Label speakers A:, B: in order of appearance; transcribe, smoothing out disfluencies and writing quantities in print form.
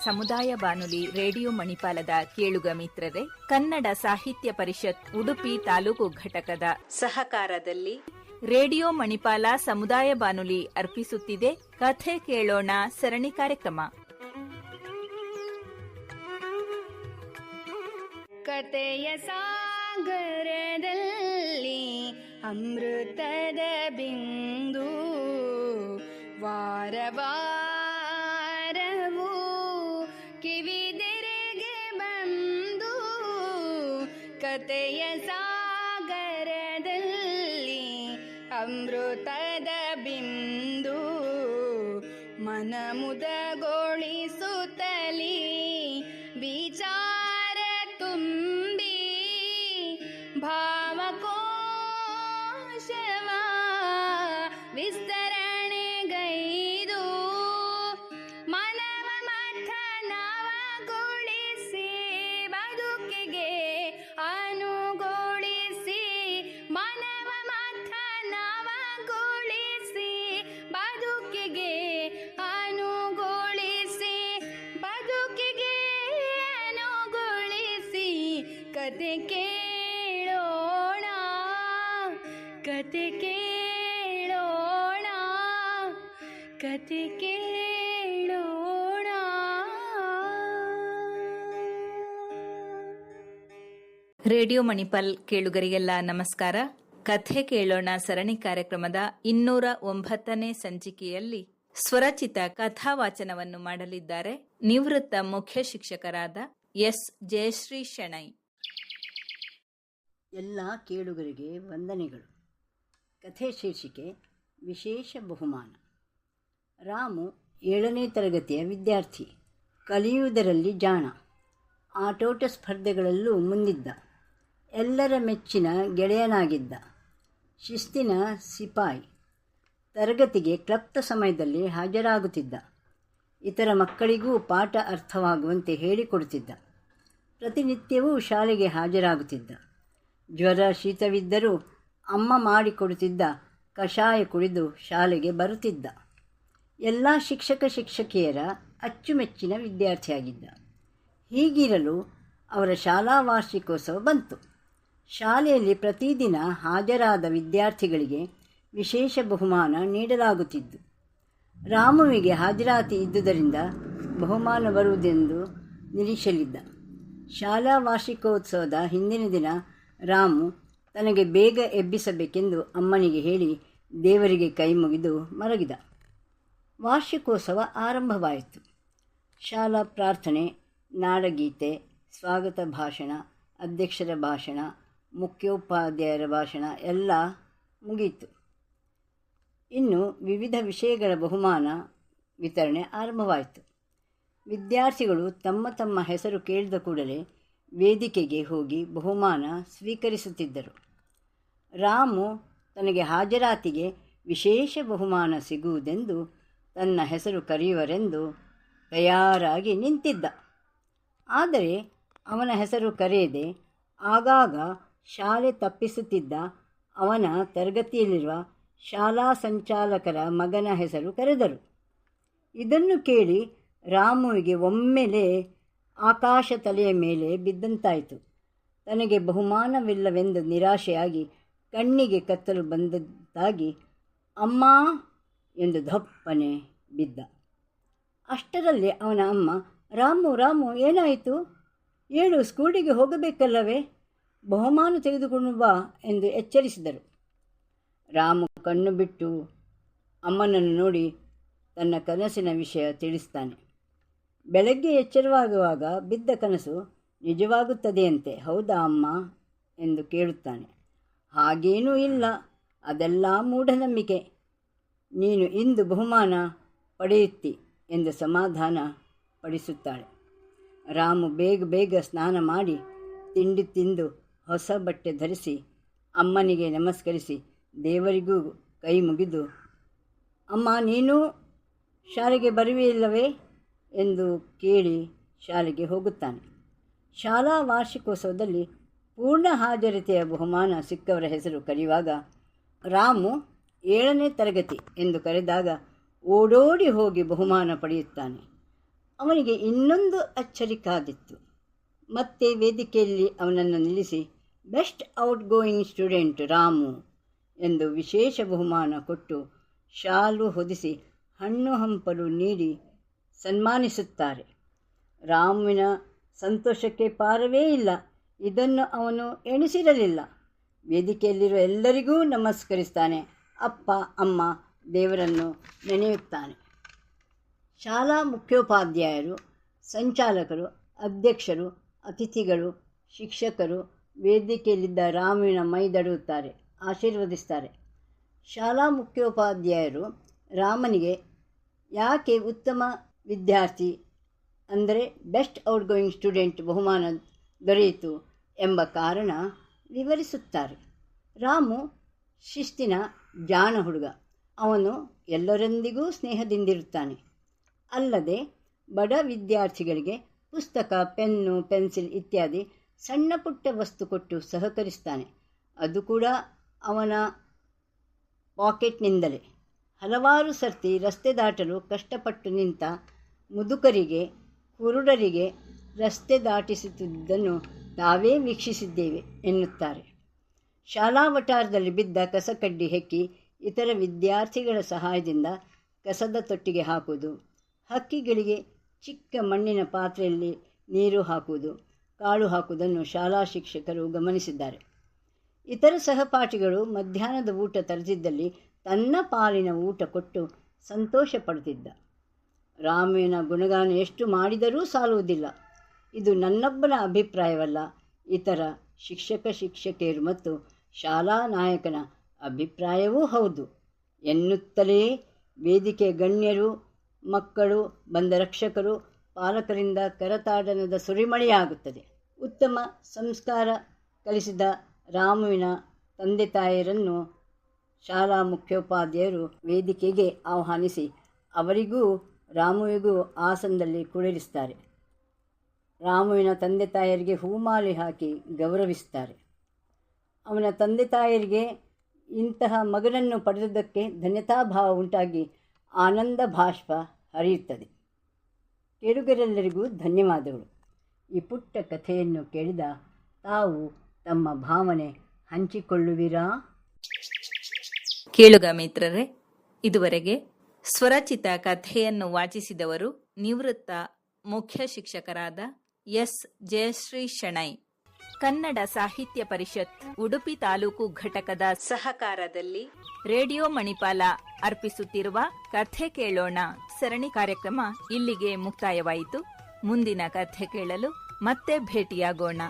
A: ಸಮುದಾಯ ಬಾನುಲಿ ರೇಡಿಯೋ ಮಣಿಪಾಲದ ಕೇಳುಗ ಮಿತ್ರರೇ, ಕನ್ನಡ ಸಾಹಿತ್ಯ ಪರಿಷತ್ ಉಡುಪಿ ತಾಲೂಕು ಘಟಕದ ಸಹಕಾರದಲ್ಲಿ ರೇಡಿಯೋ ಮಣಿಪಾಲ ಸಮುದಾಯ ಬಾನುಲಿ ಅರ್ಪಿಸುತ್ತಿದೆ ಕಥೆ ಕೇಳೋಣ ಸರಣಿ ಕಾರ್ಯಕ್ರಮ.
B: ಕಥೆಯ ಸಾಗರದಲ್ಲಿ ಅಮೃತದ ಬಿಂದು ವಾರವಾರವೂ ಕಿವಿದೆರೆಗೆ ಬಂದು ಕಥೆಯ ಸಾಗರದಲ್ಲಿ ಅಮೃತದ ಬಿಂದು ಮನ ಮುದಗೊಳಿಸುತ್ತಲೀ ವಿಚಾರ ತುಂಬಿ ಭಾವಕೋಶವ ವಿಸ್ತರಣೆಗೈದು ಮನವ ಮಥನವಗೊಳಿಸಿ ಬದುಕಿಗೆ ಅನುಗೊಳಿಸಿ ಮನವ ಮಥನವಗೊಳಿಸಿ ಬದುಕಿಗೆ ಅನುಗೊಳಿಸಿ ಬದುಕಿಗೆ ಅನುಗೊಳಿಸಿ ಕತೆ ಕೇಳೋಣ ಕತೆ ಕೇಳೋಣ ಕತೆ ಕೇಳೋಣ.
A: ರೇಡಿಯೋ ಮಣಿಪಾಲ್ ಕೇಳುಗರಿಗೆಲ್ಲ ನಮಸ್ಕಾರ. ಕಥೆ ಕೇಳೋಣ ಸರಣಿ ಕಾರ್ಯಕ್ರಮದ 209ನೇ ಸಂಚಿಕೆಯಲ್ಲಿ ಸ್ವರಚಿತ ಕಥಾವಾಚನವನ್ನು ಮಾಡಲಿದ್ದಾರೆ ನಿವೃತ್ತ ಮುಖ್ಯ ಶಿಕ್ಷಕರಾದ ಎಸ್ ಜಯಶ್ರೀ ಶೆಣೈ.
C: ಎಲ್ಲ ಕೇಳುಗರಿಗೆ ವಂದನೆಗಳು. ಕಥೆ ಶೀರ್ಷಿಕೆ ವಿಶೇಷ ಬಹುಮಾನ. ರಾಮು 7ನೇ ತರಗತಿಯ ವಿದ್ಯಾರ್ಥಿ, ಕಲಿಯುವುದರಲ್ಲಿ ಜಾಣ, ಆಟೋಟ ಸ್ಪರ್ಧೆಗಳಲ್ಲೂ ಮುಂದಿದ್ದ, ಎಲ್ಲರ ಮೆಚ್ಚಿನ ಗೆಳೆಯನಾಗಿದ್ದ, ಶಿಸ್ತಿನ ಸಿಪಾಯಿ, ತರಗತಿಗೆ ಕ್ಲಪ್ತ ಸಮಯದಲ್ಲಿ ಹಾಜರಾಗುತ್ತಿದ್ದ, ಇತರ ಮಕ್ಕಳಿಗೂ ಪಾಠ ಅರ್ಥವಾಗುವಂತೆ ಹೇಳಿಕೊಡುತ್ತಿದ್ದ, ಪ್ರತಿನಿತ್ಯವೂ ಶಾಲೆಗೆ ಹಾಜರಾಗುತ್ತಿದ್ದ, ಜ್ವರ ಶೀತವಿದ್ದರೂ ಅಮ್ಮ ಮಾಡಿಕೊಡುತ್ತಿದ್ದ ಕಷಾಯ ಕುಡಿದು ಶಾಲೆಗೆ ಬರುತ್ತಿದ್ದ, ಎಲ್ಲ ಶಿಕ್ಷಕ ಶಿಕ್ಷಕಿಯರ ಅಚ್ಚುಮೆಚ್ಚಿನ ವಿದ್ಯಾರ್ಥಿಯಾಗಿದ್ದ. ಹೀಗಿರಲು ಅವರ ಶಾಲಾ ವಾರ್ಷಿಕೋತ್ಸವ ಬಂತು. ಶಾಲೆಯಲ್ಲಿ ಪ್ರತಿದಿನ ಹಾಜರಾದ ವಿದ್ಯಾರ್ಥಿಗಳಿಗೆ ವಿಶೇಷ ಬಹುಮಾನ ನೀಡಲಾಗುತ್ತಿದ್ದು, ರಾಮುವಿಗೆ ಹಾಜರಾತಿ ಇದ್ದುದರಿಂದ ಬಹುಮಾನ ಬರುವುದೆಂದು ನಿರೀಕ್ಷೆಯಲ್ಲಿದ್ದ. ಶಾಲಾ ವಾರ್ಷಿಕೋತ್ಸವದ ಹಿಂದಿನ ದಿನ ರಾಮು ತನಗೆ ಬೇಗ ಎಬ್ಬಿಸಬೇಕೆಂದು ಅಮ್ಮನಿಗೆ ಹೇಳಿ ದೇವರಿಗೆ ಕೈ ಮುಗಿದು ಮಲಗಿದ. ವಾರ್ಷಿಕೋತ್ಸವ ಆರಂಭವಾಯಿತು. ಶಾಲಾ ಪ್ರಾರ್ಥನೆ, ನಾಡಗೀತೆ, ಸ್ವಾಗತ ಭಾಷಣ, ಅಧ್ಯಕ್ಷರ ಭಾಷಣ, ಮುಖ್ಯೋಪಾಧ್ಯಾಯರ ಭಾಷಣ ಎಲ್ಲ ಮುಗಿಯಿತು. ಇನ್ನು ವಿವಿಧ ವಿಷಯಗಳ ಬಹುಮಾನ ವಿತರಣೆ ಆರಂಭವಾಯಿತು. ವಿದ್ಯಾರ್ಥಿಗಳು ತಮ್ಮ ತಮ್ಮ ಹೆಸರು ಕೇಳಿದ ಕೂಡಲೇ ವೇದಿಕೆಗೆ ಹೋಗಿ ಬಹುಮಾನ ಸ್ವೀಕರಿಸುತ್ತಿದ್ದರು. ರಾಮು ತನಗೆ ಹಾಜರಾತಿಗೆ ವಿಶೇಷ ಬಹುಮಾನ ಸಿಗುವುದೆಂದು, ತನ್ನ ಹೆಸರು ಕರೆಯುವರೆಂದು ತಯಾರಾಗಿ ನಿಂತಿದ್ದ. ಆದರೆ ಅವನ ಹೆಸರು ಕರೆಯದೆ ಆಗಾಗ ಶಾಲೆ ತಪ್ಪಿಸುತ್ತಿದ್ದ ಅವನ ತರಗತಿಯಲ್ಲಿರುವ ಶಾಲಾ ಸಂಚಾಲಕರ ಮಗನ ಹೆಸರು ಕರೆದರು. ಇದನ್ನು ಕೇಳಿ ರಾಮುವಿಗೆ ಒಮ್ಮೆಲೇ ಆಕಾಶ ತಲೆಯ ಮೇಲೆ ಬಿದ್ದಂತಾಯಿತು. ತನಗೆ ಬಹುಮಾನವಿಲ್ಲವೆಂದು ನಿರಾಶೆಯಾಗಿ ಕಣ್ಣಿಗೆ ಕತ್ತಲು ಬಂದದ್ದಾಗಿ ಅಮ್ಮ ಎಂದು ದಪ್ಪನೆ ಬಿದ್ದ. ಅಷ್ಟರಲ್ಲಿ ಅವನ ಅಮ್ಮ, ರಾಮು ರಾಮು ಏನಾಯಿತು? ಏಳು, ಸ್ಕೂಲಿಗೆ ಹೋಗಬೇಕಲ್ಲವೇ? ಬಹುಮಾನ ತೆಗೆದುಕೊಂಡು ಬಾ ಎಂದು ಎಚ್ಚರಿಸಿದರು. ರಾಮು ಕಣ್ಣು ಬಿಟ್ಟು ಅಮ್ಮನನ್ನು ನೋಡಿ ತನ್ನ ಕನಸಿನ ವಿಷಯ ತಿಳಿಸ್ತಾನೆ. ಬೆಳಗ್ಗೆ ಎಚ್ಚರವಾಗುವಾಗ ಬಿದ್ದ ಕನಸು ನಿಜವಾಗುತ್ತದೆಯಂತೆ, ಹೌದಾ ಅಮ್ಮ ಎಂದು ಕೇಳುತ್ತಾನೆ. ಹಾಗೇನೂ ಇಲ್ಲ, ಅದೆಲ್ಲ ಮೂಢನಂಬಿಕೆ. ನೀನು ಇಂದು ಬಹುಮಾನ ಪಡೆಯುತ್ತಿ ಎಂದು ಸಮಾಧಾನ ಪಡಿಸುತ್ತಾಳೆ. ರಾಮು ಬೇಗ ಬೇಗ ಸ್ನಾನ ಮಾಡಿ ತಿಂಡಿ ತಿಂದು ಹೊಸ ಬಟ್ಟೆ ಧರಿಸಿ ಅಮ್ಮನಿಗೆ ನಮಸ್ಕರಿಸಿ ದೇವರಿಗೂ ಕೈ ಮುಗಿದು, ಅಮ್ಮ ನೀನು ಶಾಲೆಗೆ ಬರುವೆಯಿಲ್ಲವೇ ಎಂದು ಕೇಳಿ ಶಾಲೆಗೆ ಹೋಗುತ್ತಾನೆ. ಶಾಲಾ ವಾರ್ಷಿಕೋತ್ಸವದಲ್ಲಿ ಪೂರ್ಣ ಹಾಜರಿತೆಯ ಬಹುಮಾನ ಸಿಕ್ಕವರ ಹೆಸರು ಕರೆಯುವಾಗ ರಾಮು 7ನೇ ತರಗತಿ ಎಂದು ಕರೆದಾಗ ಓಡೋಡಿ ಹೋಗಿ ಬಹುಮಾನ ಪಡೆಯುತ್ತಾನೆ. ಅವನಿಗೆ ಇನ್ನೊಂದು ಅಚ್ಚರಿ ಕಾದಿತ್ತು. ಮತ್ತೆ ವೇದಿಕೆಯಲ್ಲಿ ಅವನನ್ನು ನಿಲ್ಲಿಸಿ best out going student Ramu ಎಂದು ವಿಶೇಷ ಬಹುಮಾನ ಕೊಟ್ಟು ಶಾಲು ಹೊದಿಸಿ ಹಣ್ಣು ಹಂಪಲು ನೀಡಿ ಸನ್ಮಾನಿಸುತ್ತಾರೆ. ರಾಮುವಿನ ಸಂತೋಷಕ್ಕೆ ಪಾರವೇ ಇಲ್ಲ. ಇದನ್ನು ಅವನು ಎಣಿಸಿರಲಿಲ್ಲ. ವೇದಿಕೆಯಲ್ಲಿರುವ ಎಲ್ಲರಿಗೂ ನಮಸ್ಕರಿಸ್ತಾನೆ. ಅಪ್ಪ ಅಮ್ಮ ದೇವರನ್ನು ನೆನೆಯುತ್ತಾನೆ. ಶಾಲಾ ಮುಖ್ಯೋಪಾಧ್ಯಾಯರು, ಸಂಚಾಲಕರು, ಅಧ್ಯಕ್ಷರು, ಅತಿಥಿಗಳು, ಶಿಕ್ಷಕರು ವೇದಿಕೆಯಲ್ಲಿದ್ದ ರಾಮುವಿನ ಮೈದಡುತ್ತಾರೆ, ಆಶೀರ್ವದಿಸ್ತಾರೆ. ಶಾಲಾ ಮುಖ್ಯೋಪಾಧ್ಯಾಯರು ರಾಮನಿಗೆ ಯಾಕೆ ಉತ್ತಮ ವಿದ್ಯಾರ್ಥಿ ಅಂದರೆ ಬೆಸ್ಟ್ ಔಟ್ ಗೋಯಿಂಗ್ ಸ್ಟೂಡೆಂಟ್ ಬಹುಮಾನ ದೊರೆಯಿತು ಎಂಬ ಕಾರಣ ವಿವರಿಸುತ್ತಾರೆ. ರಾಮು ಶಿಸ್ತಿನ ಜಾಣ ಹುಡುಗ. ಅವನು ಎಲ್ಲರೊಂದಿಗೂ ಸ್ನೇಹದಿಂದಿರುತ್ತಾನೆ. ಅಲ್ಲದೆ ಬಡ ವಿದ್ಯಾರ್ಥಿಗಳಿಗೆ ಪುಸ್ತಕ, ಪೆನ್ನು, ಪೆನ್ಸಿಲ್ ಇತ್ಯಾದಿ ಸಣ್ಣ ಪುಟ್ಟ ವಸ್ತು ಕೊಟ್ಟು ಸಹಕರಿಸ್ತಾನೆ. ಅದು ಕೂಡ ಅವನ ಪಾಕೆಟ್ನಿಂದಲೇ. ಹಲವಾರು ಸರ್ತಿ ರಸ್ತೆ ದಾಟಲು ಕಷ್ಟಪಟ್ಟು ನಿಂತ ಮುದುಕರಿಗೆ, ಕುರುಡರಿಗೆ ರಸ್ತೆ ದಾಟಿಸುತ್ತಿದ್ದುದನ್ನು ತಾವೇ ವೀಕ್ಷಿಸಿದ್ದೇವೆ ಎನ್ನುತ್ತಾರೆ. ಶಾಲಾ ವಠಾರದಲ್ಲಿ ಬಿದ್ದ ಕಸಕಡ್ಡಿ ಹೆಕ್ಕಿ ಇತರ ವಿದ್ಯಾರ್ಥಿಗಳ ಸಹಾಯದಿಂದ ಕಸದ ತೊಟ್ಟಿಗೆ ಹಾಕುವುದು, ಹಕ್ಕಿಗಳಿಗೆ ಚಿಕ್ಕ ಮಣ್ಣಿನ ಪಾತ್ರೆಯಲ್ಲಿ ನೀರು ಹಾಕುವುದು, ಕಾಳು ಹಾಕುವುದನ್ನು ಶಾಲಾ ಶಿಕ್ಷಕರು ಗಮನಿಸಿದ್ದಾರೆ. ಇತರ ಸಹಪಾಠಿಗಳು ಮಧ್ಯಾಹ್ನದ ಊಟ ತರುತ್ತಿದ್ದಲ್ಲಿ ತನ್ನ ಪಾಲಿನ ಊಟ ಕೊಟ್ಟು ಸಂತೋಷ ಪಡುತ್ತಿದ್ದ. ರಾಮುವಿನ ಗುಣಗಾನ ಎಷ್ಟು ಮಾಡಿದರೂ ಸಾಲುವುದಿಲ್ಲ. ಇದು ನನ್ನೊಬ್ಬನ ಅಭಿಪ್ರಾಯವಲ್ಲ, ಇತರ ಶಿಕ್ಷಕಿಯರು ಮತ್ತು ಶಾಲಾ ನಾಯಕನ ಅಭಿಪ್ರಾಯವೂ ಹೌದು ಎನ್ನುತ್ತಲೇ ವೇದಿಕೆ ಗಣ್ಯರು, ಮಕ್ಕಳು, ಬಂದ ರಕ್ಷಕರು, ಪಾಲಕರಿಂದ ಕರತಾಡನದ ಸುರಿಮಳೆಯಾಗುತ್ತದೆ. ಉತ್ತಮ ಸಂಸ್ಕಾರ ಕಲಿಸಿದ ರಾಮುವಿನ ತಂದೆ ತಾಯಿಯರನ್ನು ಶಾಲಾ ಮುಖ್ಯೋಪಾಧ್ಯಾಯರು ವೇದಿಕೆಗೆ ಆಹ್ವಾನಿಸಿ ಅವರಿಗೂ ರಾಮುವಿಗೂ ಆಸನದಲ್ಲಿ ಕುಳ್ಳಿರಿಸ್ತಾರೆ. ರಾಮುವಿನ ತಂದೆ ತಾಯಿಯರಿಗೆ ಹೂಮಾಲೆ ಹಾಕಿ ಗೌರವಿಸ್ತಾರೆ. ಅವನ ತಂದೆ ತಾಯಿಯರಿಗೆ ಇಂತಹ ಮಗನನ್ನು ಪಡೆದುದಕ್ಕೆ ಧನ್ಯತಾಭಾವ ಉಂಟಾಗಿ ಆನಂದ ಬಾಷ್ಪ ಹರಿಯುತ್ತದೆ. ಕೇಳುಗರೆಲ್ಲರಿಗೂ ಧನ್ಯವಾದಗಳು. ಈ ಪುಟ್ಟ ಕಥೆಯನ್ನು ಕೇಳಿದ ತಾವು ತಮ್ಮ ಭಾವನೆ ಹಂಚಿಕೊಳ್ಳುವಿರಾ?
A: ಕೇಳುಗ ಮಿತ್ರರೇ, ಇದುವರೆಗೆ ಸ್ವರಚಿತ ಕಥೆಯನ್ನು ವಾಚಿಸಿದವರು ನಿವೃತ್ತ ಮುಖ್ಯ ಶಿಕ್ಷಕರಾದ ಎಸ್ ಜಯಶ್ರೀ ಶೆಣೈ. ಕನ್ನಡ ಸಾಹಿತ್ಯ ಪರಿಷತ್ ಉಡುಪಿ ತಾಲೂಕು ಘಟಕದ ಸಹಕಾರದಲ್ಲಿ ರೇಡಿಯೋ ಮಣಿಪಾಲ ಅರ್ಪಿಸುತ್ತಿರುವ ಕಥೆ ಕೇಳೋಣ ಸರಣಿ ಕಾರ್ಯಕ್ರಮ ಇಲ್ಲಿಗೆ ಮುಕ್ತಾಯವಾಯಿತು. ಮುಂದಿನ ಕಥೆ ಕೇಳಲು ಮತ್ತೆ ಭೇಟಿಯಾಗೋಣ.